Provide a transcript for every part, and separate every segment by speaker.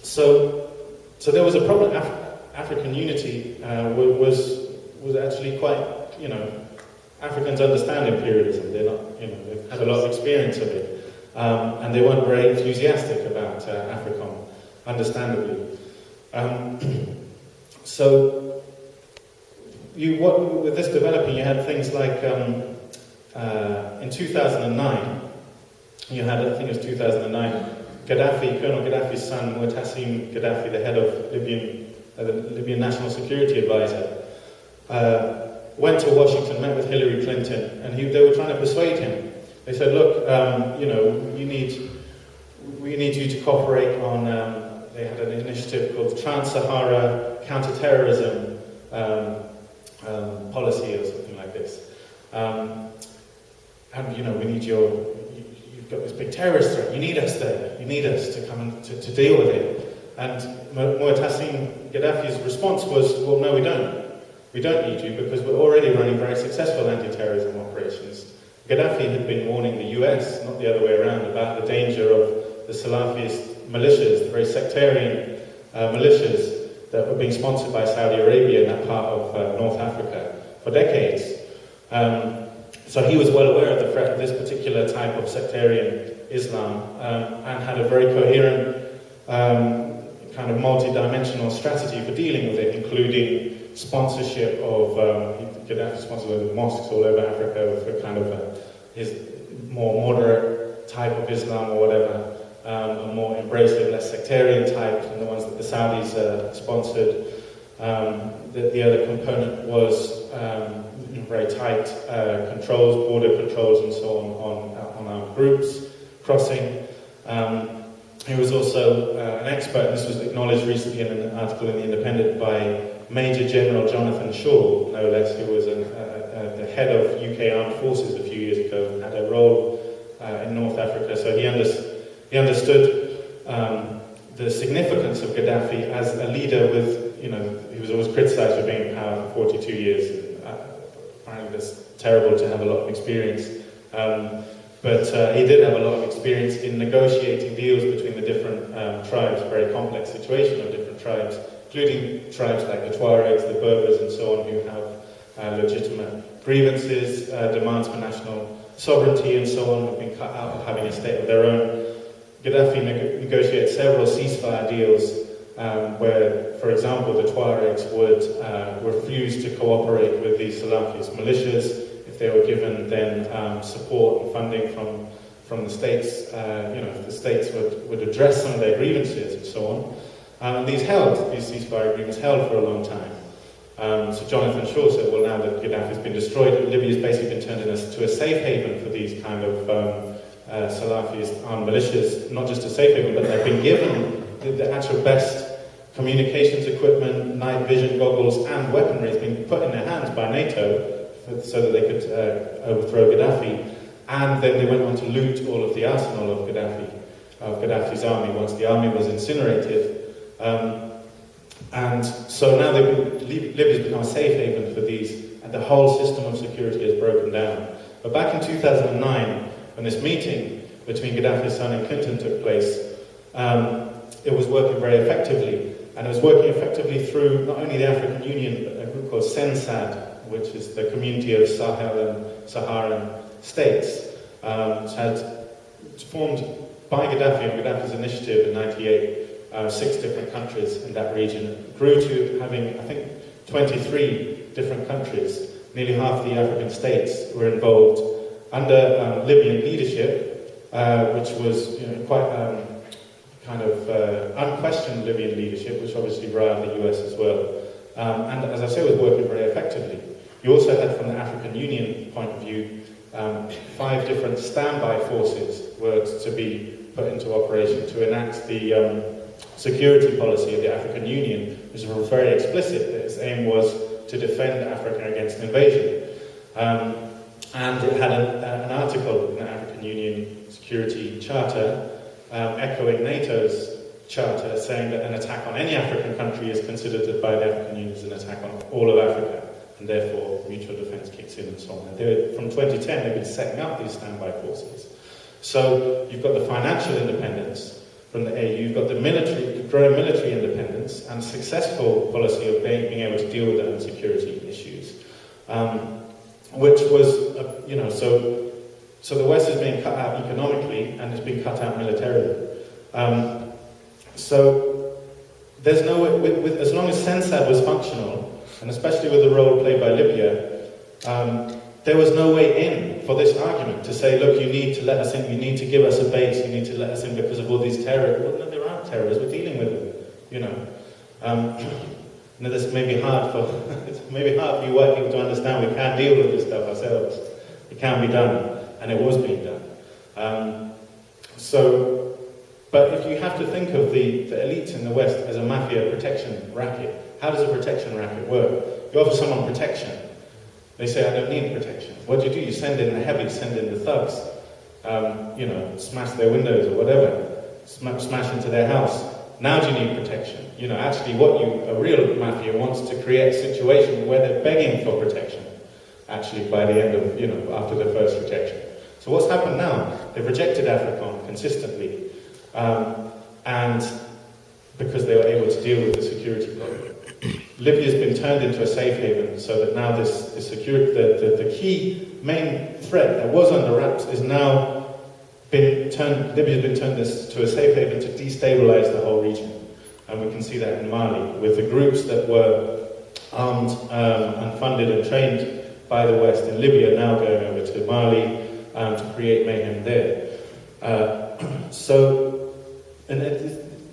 Speaker 1: So there was a problem. African unity was actually quite, Africans understand imperialism. They're not, they've had a lot of experience of it, and they weren't very enthusiastic about AFRICOM, understandably. So with this developing, you had things like in 2009, you had, I think it was 2009, Colonel Gaddafi's son, Mu'tassim Gaddafi, the head of the Libyan National Security Advisor, went to Washington, met with Hillary Clinton, and they were trying to persuade him. They said, look, we need you to cooperate on, they had an initiative called Trans-Sahara Counterterrorism Policy or something like this. And, we need you've got this big terrorist threat, you need us there, you need us to come and to deal with it. And Mu'tassim Gaddafi's response was, well, no, we don't. We don't need you because we're already running very successful anti-terrorism operations. Gaddafi had been warning the US, not the other way around, about the danger of the Salafist militias, the very sectarian militias that were being sponsored by Saudi Arabia in that part of North Africa for decades. So he was well aware of the threat of this particular type of sectarian Islam and had a very coherent kind of multi-dimensional strategy for dealing with it, including sponsorship of, Gaddafi sponsored mosques all over Africa for kind of his more moderate type of Islam or whatever, a more embracive, less sectarian type than the ones that the Saudis sponsored. The other component was very tight controls, border controls and so on armed groups crossing. He was also an expert, and this was acknowledged recently in an article in The Independent by Major General Jonathan Shaw, no less, who was the head of UK Armed Forces a few years ago and had a role in North Africa. So he understood the significance of Gaddafi as a leader with, he was always criticised for being in power for 42 years. Apparently that's terrible to have a lot of experience. But he did have a lot of experience in negotiating deals between the different tribes, a very complex situation of different tribes, including tribes like the Tuaregs, the Berbers and so on, who have legitimate grievances, demands for national sovereignty and so on, have been cut out of having a state of their own. Gaddafi negotiated several ceasefire deals where, for example, the Tuaregs would refuse to cooperate with the Salafist militias if they were given then support and funding from the states. If the states would address some of their grievances and so on. These ceasefire agreements held for a long time. So Jonathan Shaw said, well, now that Gaddafi's been destroyed, Libya's basically been turned into a safe haven for these kind of Salafist armed militias. Not just a safe haven, but they've been given the actual best communications equipment, night vision goggles, and weaponry has been put in their hands by NATO so that they could overthrow Gaddafi. And then they went on to loot all of the arsenal of Gaddafi's army once the army was incinerated. And so now Libya's become a safe haven for these, and the whole system of security has broken down. But back in 2009, when this meeting between Gaddafi's son and Clinton took place, it was working very effectively. And it was working effectively through not only the African Union, but a group called SENSAD, which is the Community of Sahel and Saharan States. Had formed by Gaddafi and Gaddafi's initiative in '98, 6 different countries in that region. It grew to having, I think, 23 different countries. Nearly half of the African states were involved under Libyan leadership, which was quite kind of unquestioned Libyan leadership, which obviously riled the US as well. And as I say, was working very effectively. You also had, from the African Union point of view, 5 different standby forces were to be put into operation to enact the security policy of the African Union, which was very explicit. Its aim was to defend Africa against invasion. And it had an article in the African Union Security Charter echoing NATO's charter, saying that an attack on any African country is considered by the African Union as an attack on all of Africa, and therefore mutual defence kicks in and so on. And from 2010, they've been setting up these standby forces. So you've got the financial independence from the AU. You've got the military, growing military independence, and successful policy of being able to deal with their own security issues, which was, so the West is being cut out economically and it's being cut out militarily. So there's no way, as long as Sensab was functional, and especially with the role played by Libya, there was no way in for this argument to say, look, you need to let us in, you need to give us a base, you need to let us in because of all these terrorists. Well, no, there aren't terrorists, we're dealing with them, this may be hard for you white people to understand. We can't deal with this stuff ourselves. It can be done, and it was being done. But if you have to think of the elites in the West as a mafia protection racket, how does a protection racket work? You offer someone protection. They say, I don't need protection. What do? You send in the heavy, send in the thugs, smash their windows or whatever, smash into their house. Now do you need protection? Actually a real mafia wants to create a situation where they're begging for protection, actually, by the end of, after the first rejection. So what's happened now? They've rejected AFRICOM consistently, and because they were able to deal with the security problem. Libya's been turned into a safe haven, so that now the security, the key main threat that was under wraps is now Libya's been turned to a safe haven to destabilize the whole region. And we can see that in Mali, with the groups that were armed and funded and trained by the West in Libya now going over to Mali to create mayhem there.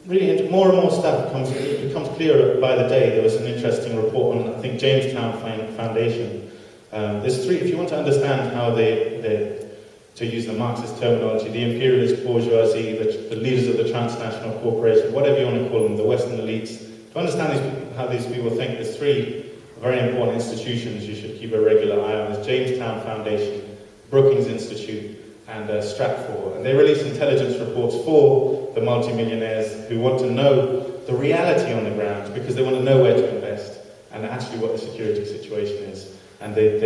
Speaker 1: Really, more and more stuff becomes clearer by the day. There was an interesting report on, I think, Jamestown Foundation. There's three, if you want to understand how to use the Marxist terminology, the imperialist bourgeoisie, the leaders of the transnational corporation, whatever you want to call them, the Western elites, to understand how these people think, there's three very important institutions you should keep a regular eye on. There's Jamestown Foundation, Brookings Institute, and Stratfor. And they release intelligence reports for the multimillionaires who want to know the reality on the ground because they want to know where to invest and actually what the security situation is. And they're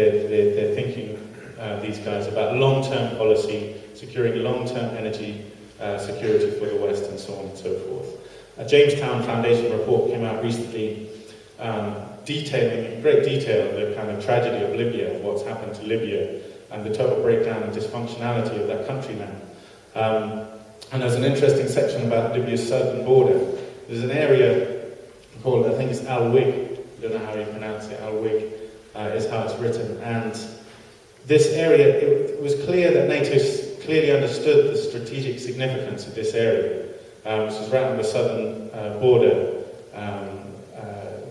Speaker 1: thinking, these guys, about long-term policy, securing long-term energy security for the West and so on and so forth. A Jamestown Foundation report came out recently detailing in great detail the kind of tragedy of Libya, what's happened to Libya, and the total breakdown and dysfunctionality of that country now. And there's an interesting section about Libya's southern border. There's an area called, I think it's Al-Wig, I don't know how you pronounce it, Al-Wig is how it's written. And this area, it was clear that NATO clearly understood the strategic significance of this area, which is right on the southern border,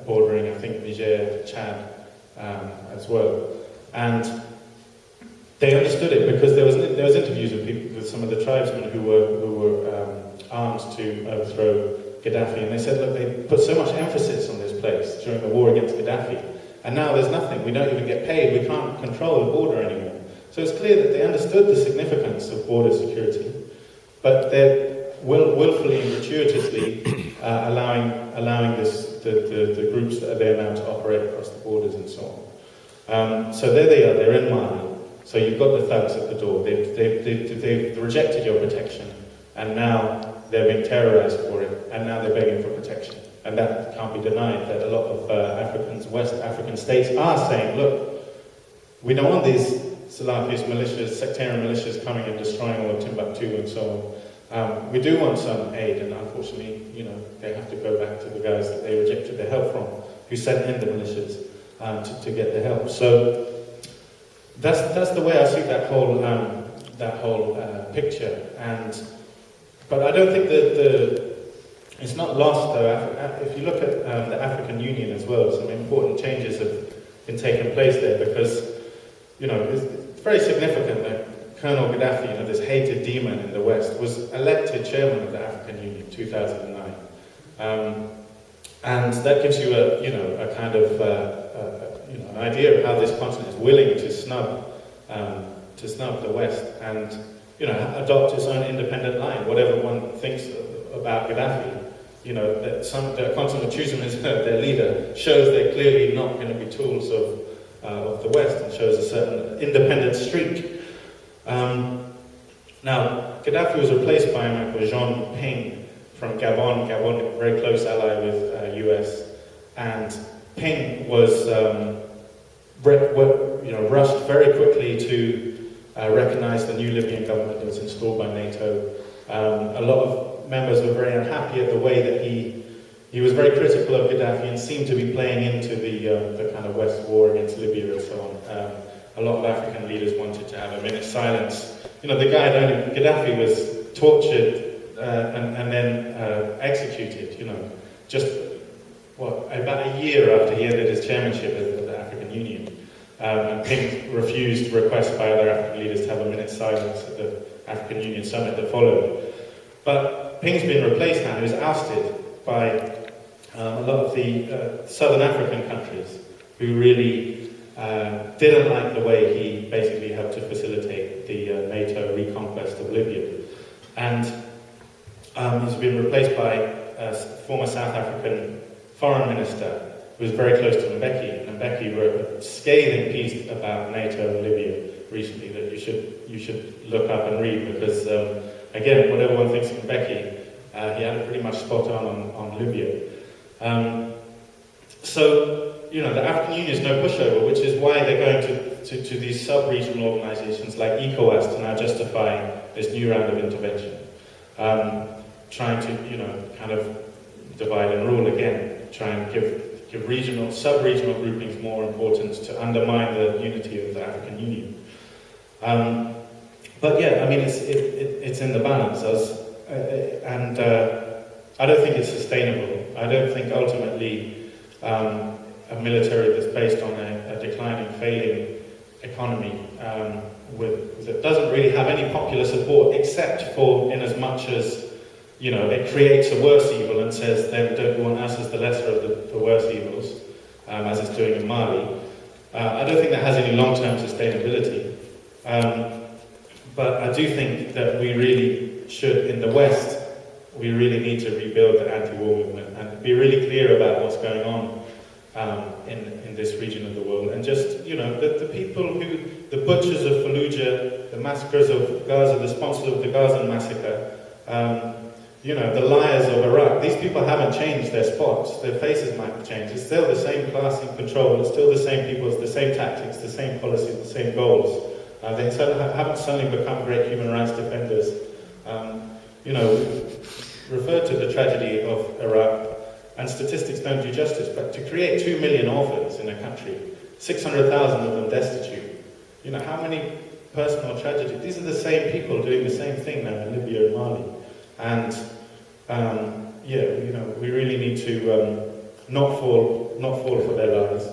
Speaker 1: bordering, I think, Niger, Chad as well. And they understood it because there was interviews with people, with some of the tribesmen who were armed to overthrow Gaddafi, and they said, look, they put so much emphasis on this place during the war against Gaddafi, and now there's nothing. We don't even get paid. We can't control the border anymore. So it's clear that they understood the significance of border security, but they're willfully and gratuitously allowing the groups that are there now to operate across the borders and so on. So there they are. They're in Mali. So you've got the thugs at the door. They've rejected your protection, and now they're being terrorized for it, and now they're begging for protection. And that can't be denied, that a lot of West African states are saying, look, we don't want these Salafist militias, sectarian militias coming and destroying all of Timbuktu and so on. We do want some aid, and unfortunately, they have to go back to the guys that they rejected the help from, who sent in the militias to get the help. So that's the way I see that whole picture. But I don't think that it's not lost though. If you look at the African Union as well, some important changes have been taking place there because it's very significant that Colonel Gaddafi, this hated demon in the West, was elected chairman of the African Union in 2009, and that gives you a kind of an idea of how this continent is willing to snub the West and adopt its own independent line, whatever one thinks about Gaddafi. That continental choosing as their leader shows they're clearly not going to be tools of the West, and shows a certain independent streak. Now, Gaddafi was replaced by a man called Jean Ping, from Gabon. Gabon, a very close ally with US, and Ping was rushed very quickly to recognize the new Libyan government that was installed by NATO. A lot of members were very unhappy at the way that he was very critical of Gaddafi and seemed to be playing into the kind of West war against Libya and so on. A lot of African leaders wanted to have a minute's silence. You know, the guy, Gaddafi was tortured and then executed, you know, just, about a year after he ended his chairmanship of the African Union. And Ping refused requests by other African leaders to have a minute's silence at the African Union summit that followed. But Ping's been replaced now. He was ousted by a lot of the southern African countries who really didn't like the way he basically helped to facilitate the NATO reconquest of Libya. And he's been replaced by a former South African foreign minister who was very close to Mbeki. And Mbeki wrote a scathing piece about NATO and Libya recently that you should look up and read, because again, what everyone thinks of Mbeki, he had it pretty much spot on Libya. So, you know, the African Union is no pushover, which is why they're going to these sub-regional organizations like ECOWAS to now justify this new round of intervention. Trying to, you know, kind of divide and rule again, try and give sub-regional groupings more importance to undermine the unity of the African Union. But yeah, I mean, it's in the balance, and I don't think it's sustainable. I don't think ultimately a military that's based on a declining, failing economy that doesn't really have any popular support, except for in as much as, you know, it creates a worse evil and says, then don't you want us as the lesser of the worse evils, as it's doing in Mali. I don't think that has any long-term sustainability. But I do think that we really should, in the West, we really need to rebuild the anti-war movement and be really clear about what's going on in this region of the world. And just, you know, the people the butchers of Fallujah, the massacres of Gaza, the sponsors of the Gaza massacre, you know, the liars of Iraq, these people haven't changed their spots. Their faces might have changed. It's still the same class in control. It's still the same people, it's the same tactics, the same policies, the same goals. They haven't suddenly become great human rights defenders. You know, referred to the tragedy of Iraq, and statistics don't do justice, but to create 2 million orphans in a country, 600,000 of them destitute, you know, how many personal tragedies? These are the same people doing the same thing now in Libya and Mali. And yeah, you know, we really need to not fall for their lies.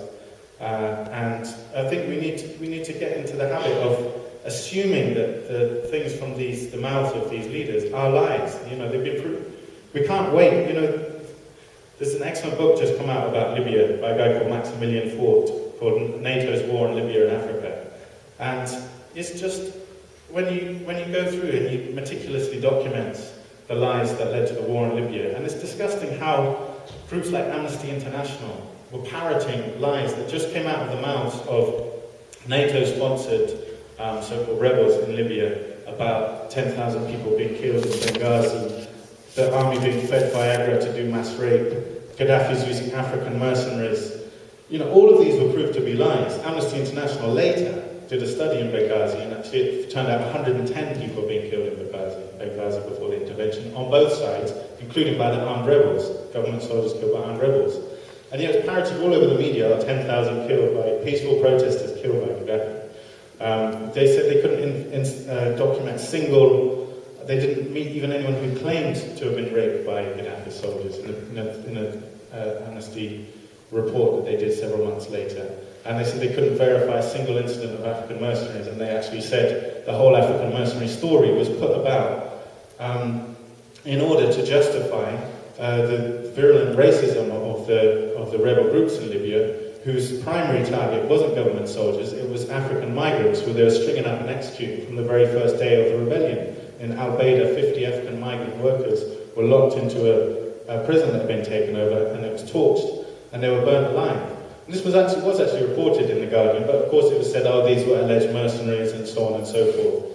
Speaker 1: And I think we need to get into the habit of assuming that the things from the mouths of these leaders are lies. You know, they've been we can't wait. You know, there's an excellent book just come out about Libya by a guy called Maximilian Fort called NATO's War in Libya and Africa. And it's just when you go through it, he meticulously documents the lies that led to the war in Libya. And it's disgusting how groups like Amnesty International were parroting lies that just came out of the mouths of NATO-sponsored so-called rebels in Libya about 10,000 people being killed in Benghazi, the army being fed Viagra to do mass rape, Gaddafi's using African mercenaries. You know, all of these were proved to be lies. Amnesty International later did a study in Benghazi, and actually it turned out 110 people being killed in Benghazi before the intervention, on both sides, including by the armed rebels, government soldiers killed by armed rebels. And yet it's parroted all over the media, 10,000 killed by peaceful protesters killed by Gaddafi. They said they couldn't document they didn't meet even anyone who claimed to have been raped by Gaddafi soldiers in an Amnesty report that they did several months later. And they said they couldn't verify a single incident of African mercenaries, and they actually said the whole African mercenary story was put about in order to justify the virulent racism of the rebel groups in Libya, whose primary target wasn't government soldiers, it was African migrants who they were stringing up and executing from the very first day of the rebellion. In Al-Baida, 50 African migrant workers were locked into a prison that had been taken over, and it was torched, and they were burnt alive. And this was actually reported in The Guardian, but of course it was said, oh, these were alleged mercenaries and so on and so forth.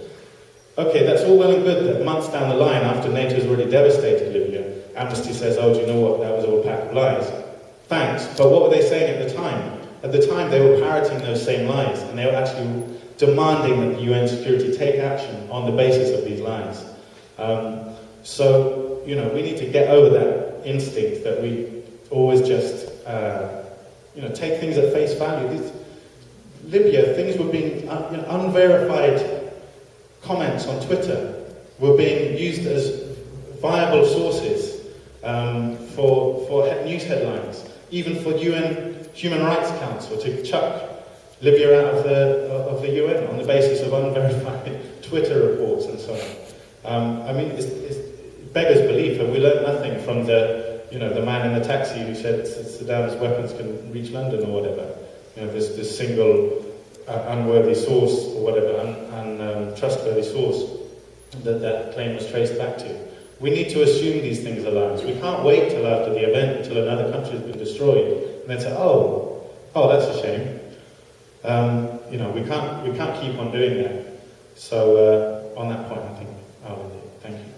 Speaker 1: Okay, that's all well and good that months down the line, after NATO's already devastated Libya, Amnesty says, oh, do you know what, that was all a pack of lies. Thanks, but what were they saying at the time? At the time, they were parroting those same lies, and they were actually demanding that the UN security take action on the basis of these lies. So, you know, we need to get over that instinct that we always just, you know, take things at face value. Libya, things were being, you know, unverified comments on Twitter were being used as viable sources for news headlines, even for UN Human Rights Council to chuck Libya out of the UN on the basis of unverified Twitter reports and so on. I mean, it's beggars belief, and we learned nothing from the man in the taxi who said Saddam's weapons can reach London or whatever. You know, this single unworthy source or whatever, untrustworthy source that claim was traced back to. We need to assume these things are lies. We can't wait till after the event, until another country has been destroyed, and then say, oh, that's a shame. You know, we can't keep on doing that. So on that point, I think I'll end it. Thank you.